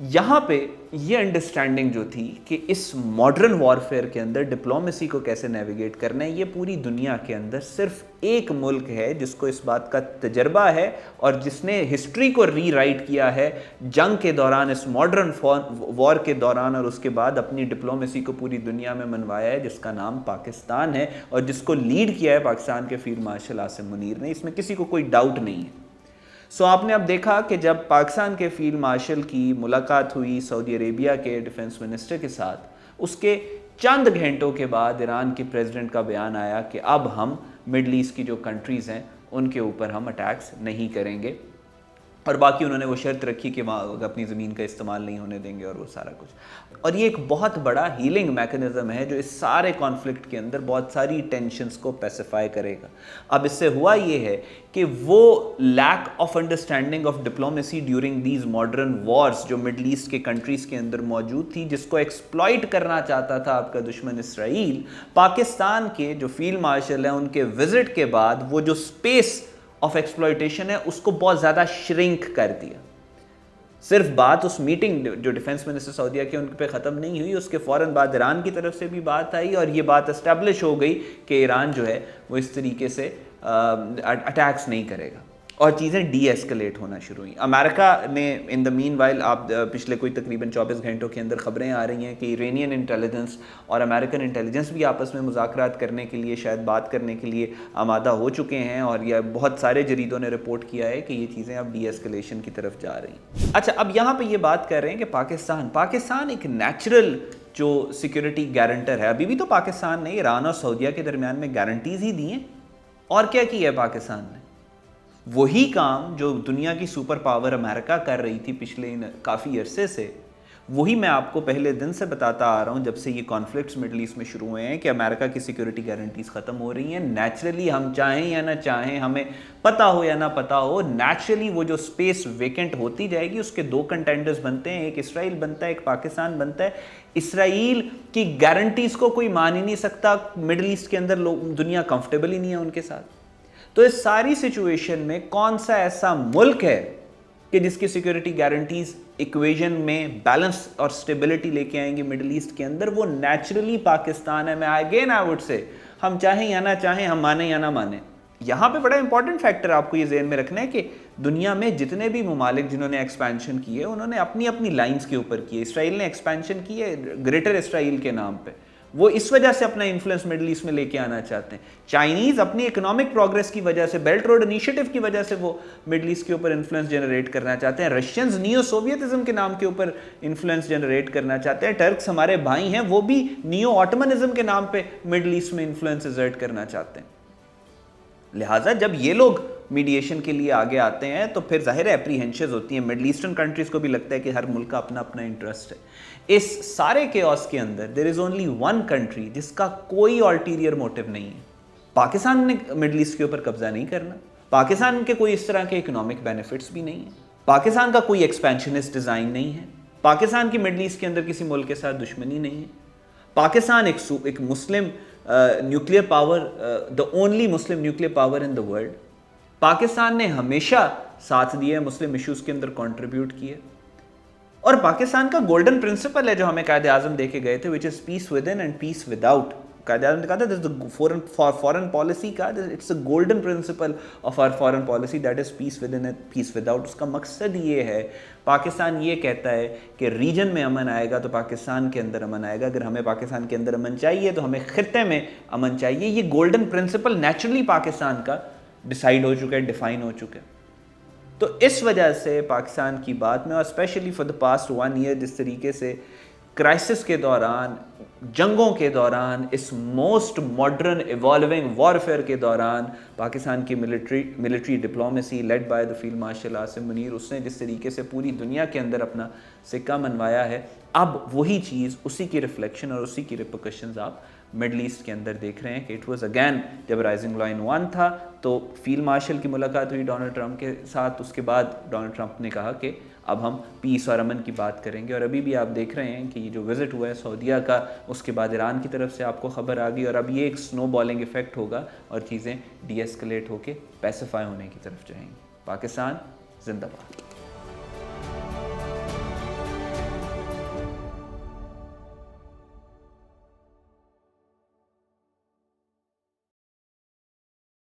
یہاں پہ یہ انڈرسٹینڈنگ جو تھی کہ اس ماڈرن وارفیئر کے اندر ڈپلومیسی کو کیسے نیویگیٹ کرنا ہے، یہ پوری دنیا کے اندر صرف ایک ملک ہے جس کو اس بات کا تجربہ ہے اور جس نے ہسٹری کو ری رائٹ کیا ہے جنگ کے دوران، اس ماڈرن وار کے دوران، اور اس کے بعد اپنی ڈپلومیسی کو پوری دنیا میں منوایا ہے، جس کا نام پاکستان ہے اور جس کو لیڈ کیا ہے پاکستان کے فیلڈ مارشل عاصم منیر نے۔ اس میں کسی کو کوئی ڈاؤٹ نہیں ہے۔ آپ نے اب دیکھا کہ جب پاکستان کے فیلڈ مارشل کی ملاقات ہوئی سعودی عربیہ کے ڈیفنس منسٹر کے ساتھ، اس کے چند گھنٹوں کے بعد ایران کے پریزیڈنٹ کا بیان آیا کہ اب ہم مڈل ایسٹ کی جو کنٹریز ہیں ان کے اوپر ہم اٹیکس نہیں کریں گے، اور باقی انہوں نے وہ شرط رکھی کہ وہاں اپنی زمین کا استعمال نہیں ہونے دیں گے اور وہ سارا کچھ۔ اور یہ ایک بہت بڑا ہیلنگ میکنزم ہے جو اس سارے کانفلکٹ کے اندر بہت ساری ٹینشنز کو پیسیفائی کرے گا۔ اب اس سے ہوا یہ ہے کہ وہ lack of understanding of diplomacy during these modern wars جو مڈل ایسٹ کے کنٹریز کے اندر موجود تھی، جس کو ایکسپلائٹ کرنا چاہتا تھا آپ کا دشمن اسرائیل، پاکستان کے جو فیلڈ مارشل ہیں ان کے وزٹ کے بعد وہ جو اسپیس آف ایکسپلائٹیشن ہے اس کو بہت زیادہ شرنک کر دیا۔ صرف بات اس میٹنگ جو ڈیفنس منسٹر سعودیہ کے ان پہ ختم نہیں ہوئی، اس کے فوراً بعد ایران کی طرف سے بھی بات آئی اور یہ بات اسٹیبلش ہو گئی کہ ایران جو ہے وہ اس طریقے سے اٹیکس نہیں کرے گا اور چیزیں ڈی ایسکلیٹ ہونا شروع ہوئیں۔ امریکہ نے ان دا مین وائل، آپ پچھلے کوئی تقریباً 24 گھنٹوں کے اندر خبریں آ رہی ہیں کہ ایرانین انٹیلیجنس اور امریکن انٹیلیجنس بھی آپس میں مذاکرات کرنے کے لیے، شاید بات کرنے کے لیے آمادہ ہو چکے ہیں، اور یہ بہت سارے جریدوں نے رپورٹ کیا ہے کہ یہ چیزیں اب ڈی ایسکلیشن کی طرف جا رہی ہیں۔ اچھا، اب یہاں پہ یہ بات کر رہے ہیں کہ پاکستان ایک نیچرل جو سیکیورٹی گارنٹر ہے، ابھی بھی تو پاکستان نے ایران اور سعودیہ کے درمیان میں گارنٹیز ہی دی ہیں، اور کیا کیا ہے پاکستان نے؟ وہی کام جو دنیا کی سپر پاور امریکہ کر رہی تھی پچھلے کافی عرصے سے، وہی میں آپ کو پہلے دن سے بتاتا آ رہا ہوں جب سے یہ کانفلکٹس مڈل ایسٹ میں شروع ہوئے ہیں کہ امریکہ کی سیکیورٹی گارنٹیز ختم ہو رہی ہیں۔ نیچرلی ہم چاہیں یا نہ چاہیں، ہمیں پتہ ہو یا نہ پتہ ہو، نیچرلی وہ جو سپیس ویکنٹ ہوتی جائے گی، اس کے دو کنٹینڈرز بنتے ہیں، ایک اسرائیل بنتا ہے، ایک پاکستان بنتا ہے۔ اسرائیل کی گارنٹیز کو کوئی مان ہی نہیں سکتا، مڈل ایسٹ کے اندر دنیا کمفرٹیبل ہی نہیں ہے ان کے ساتھ۔ تو اس ساری سچویشن میں کون سا ایسا ملک ہے کہ جس کی سیکیورٹی گارنٹیز ایکویژن میں بیلنس اور سٹیبلٹی لے کے آئیں گے مڈل ایسٹ کے اندر؟ وہ نیچرلی پاکستان ہے۔ میں اگین آئی وڈ سے، ہم چاہیں یا نہ چاہیں، ہم مانیں یا نہ مانیں۔ یہاں پہ بڑا امپورٹنٹ فیکٹر آپ کو یہ ذہن میں رکھنا ہے کہ دنیا میں جتنے بھی ممالک جنہوں نے ایکسپینشن کی ہے، انہوں نے اپنی اپنی لائنز کے اوپر کی ہے۔ اسرائیل نے ایکسپینشن کی ہے گریٹر اسرائیل کے نام پہ، وہ اس وجہ سے اپنا انفلوئنس مڈل ایسٹ میں لے کے آنا چاہتے ہیں۔ چائنیز اپنی اکنامک پروگرس کی وجہ سے، بیلٹ روڈ انیشیٹو کی وجہ سے وہ مڈل ایسٹ کے اوپر انفلوئنس جنریٹ کرنا چاہتے ہیں۔ رشینز نیو سوویتزم کے نام کے اوپر انفلوئنس جنریٹ کرنا چاہتے ہیں۔ ٹرکس ہمارے بھائی ہیں، وہ بھی نیو آٹمنزم کے نام پہ مڈل ایسٹ میں انفلوئنس ایگزرٹ کرنا چاہتے ہیں۔ لہٰذا جب یہ لوگ میڈیشن کے لیے آگے آتے ہیں تو پھر ظاہر اپریہنشنز ہوتی ہیں، مڈل ایسٹرن کنٹریز کو بھی لگتا ہے کہ ہر ملک کا اپنا اپنا انٹرسٹ ہے۔ اس سارے کیوس کے اندر دیر از اونلی ون کنٹری جس کا کوئی الٹیریئر موٹیو نہیں ہے۔ پاکستان نے مڈل ایسٹ کے اوپر قبضہ نہیں کرنا، پاکستان کے کوئی اس طرح کے اکنامک بینیفٹس بھی نہیں ہیں، پاکستان کا کوئی ایکسپینشنسٹ ڈیزائن نہیں ہے، پاکستان کی مڈل ایسٹ کے اندر کسی ملک کے ساتھ دشمنی نہیں ہے۔ پاکستان ایک Muslim nuclear power, the only Muslim nuclear power in the world. Pakistan نے ہمیشہ ساتھ دیا ہے، مسلم ایشوز کے اندر کنٹریبیوٹ کیا، اور پاکستان کا گولڈن پرنسپل ہے جو ہمیں قائد اعظم دے کے گئے تھے، which is peace with in and peace without آؤٹ۔ قائد اعظم نے کہا تھا فورن پالیسی کا it's a golden principle of our foreign policy, that is peace with in and peace without آؤٹ۔ اس کا مقصد یہ ہے، پاکستان یہ کہتا ہے کہ ریجن میں امن آئے گا تو پاکستان کے اندر امن آئے گا، اگر ہمیں پاکستان کے اندر امن چاہیے تو ہمیں خطے میں امن چاہیے۔ یہ گولڈن پرنسپل نیچرلی پاکستان کا ڈیسائیڈ ہو چکا ہے، ڈیفائن ہو چکا ہے۔ تو اس وجہ سے پاکستان کی بات میں، اور specially for the past 1 year, جس طریقے سے کرائسس کے دوران، جنگوں کے دوران، اس موسٹ ماڈرن ایوالونگ وارفیئر کے دوران پاکستان کی military diplomacy led by the field marshal Asim Munir, اس نے جس طریقے سے پوری دنیا کے اندر اپنا سکہ منوایا ہے، اب وہی چیز، اسی کی ریفلیکشن اور اسی کی ریپرکشنز آپ مڈل ایسٹ کے اندر دیکھ رہے ہیں کہ اٹ واز اگین، جب رائزنگ لائن 1 تھا تو فیلڈ مارشل کی ملاقات ہوئی ڈونلڈ ٹرمپ کے ساتھ، اس کے بعد ڈونلڈ ٹرمپ نے کہا کہ اب ہم پیس اور امن کی بات کریں گے، اور ابھی بھی آپ دیکھ رہے ہیں کہ یہ جو وزٹ ہوا ہے سعودیہ کا، اس کے بعد ایران کی طرف سے آپ کو خبر آ گئی، اور اب یہ ایک سنو بالنگ ایفیکٹ ہوگا اور چیزیں ڈی ایسکلیٹ ہو کے پیسیفائی ہونے کی طرف جائیں گی۔ پاکستان زندہ باد۔